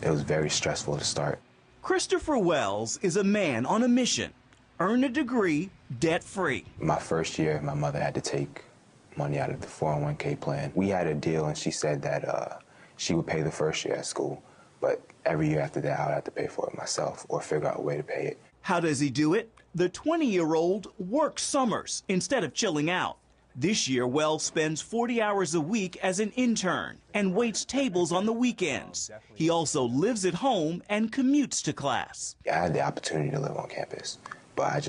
It was very stressful to start. Christopher Wells is a man on a mission. Earn a degree debt-free. My first year, my mother had to take money out of the 401k plan. We had a deal, and she said that she would pay the first year at school, but every year after that, I would have to pay for it myself or figure out a way to pay it. How does he do it? The 20-year-old works summers instead of chilling out. This year, Wells spends 40 hours a week as an intern and waits tables on the weekends. He also lives at home and commutes to class. I had the opportunity to live on campus, but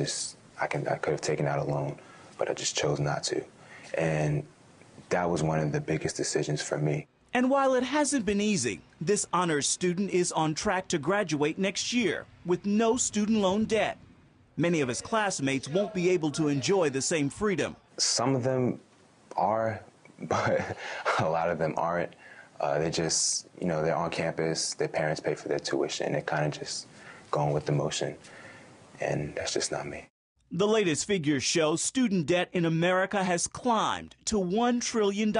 I could have taken out a loan, but I just chose not to. And that was one of the biggest decisions for me. And while it hasn't been easy, this honors student is on track to graduate next year with no student loan debt. Many of his classmates won't be able to enjoy the same freedom. Some of them are, but a lot of them aren't. They just, they're on campus, their parents pay for their tuition, and they're kind of just going with the motion. And that's just not me. The latest figures show student debt in America has climbed to $1 trillion.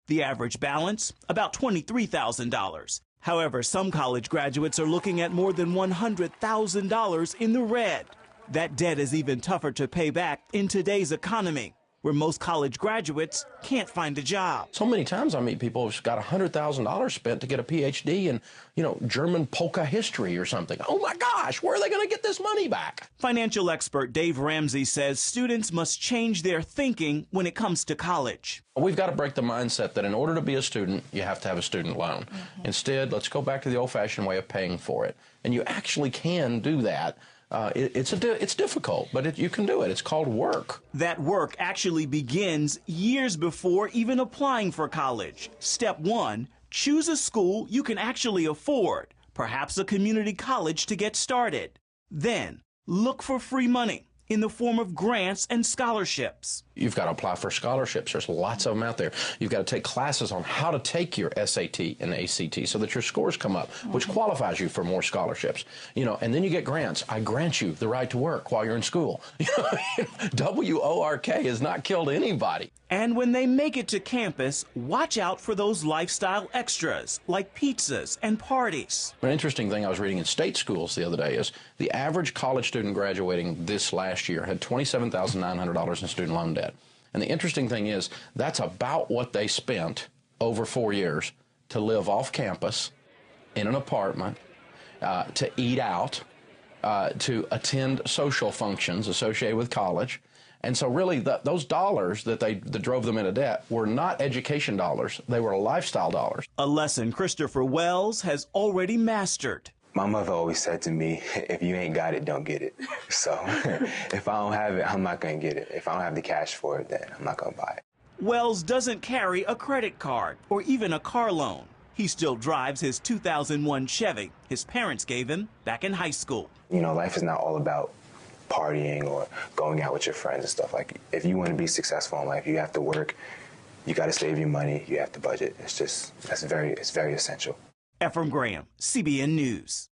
The average balance, about $23,000. However, some college graduates are looking at more than $100,000 in the red. That debt is even tougher to pay back in today's economy, where most college graduates can't find a job. So many times I meet people who've got $100,000 spent to get a PhD in, German polka history or something. Oh my gosh, where are they going to get this money back? Financial expert Dave Ramsey says students must change their thinking when it comes to college. We've got to break the mindset that in order to be a student, you have to have a student loan. Instead, let's go back to the old-fashioned way of paying for it. And you actually can do that. It's difficult, but you can do it. It's called work. That work actually begins years before even applying for college. Step 1, choose a school you can actually afford, perhaps a community college to get started. Then, look for free money in the form of grants and scholarships. You've got to apply for scholarships. There's lots of them out there. You've got to take classes on how to take your SAT and ACT so that your scores come up, which qualifies you for more scholarships. And then you get grants. I grant you the right to work while you're in school. WORK has not killed anybody. And when they make it to campus, watch out for those lifestyle extras like pizzas and parties. An interesting thing I was reading in state schools the other day is the average college student graduating this last year had $27,900 in student loan debt. And the interesting thing is that's about what they spent over 4 years to live off campus in an apartment, to eat out, to attend social functions associated with college. And so really those dollars that drove them into debt were not education dollars. They were lifestyle dollars. A lesson Christopher Wells has already mastered. My mother always said to me, if you ain't got it, don't get it. So if I don't have it, I'm not going to get it. If I don't have the cash for it, then I'm not going to buy it. Wells doesn't carry a credit card or even a car loan. He still drives his 2001 Chevy his parents gave him back in high school. Life is not all about partying or going out with your friends and stuff. Like, if you want to be successful in life, you have to work, you got to save your money, you have to budget. It's very essential. Ephraim Graham, CBN News.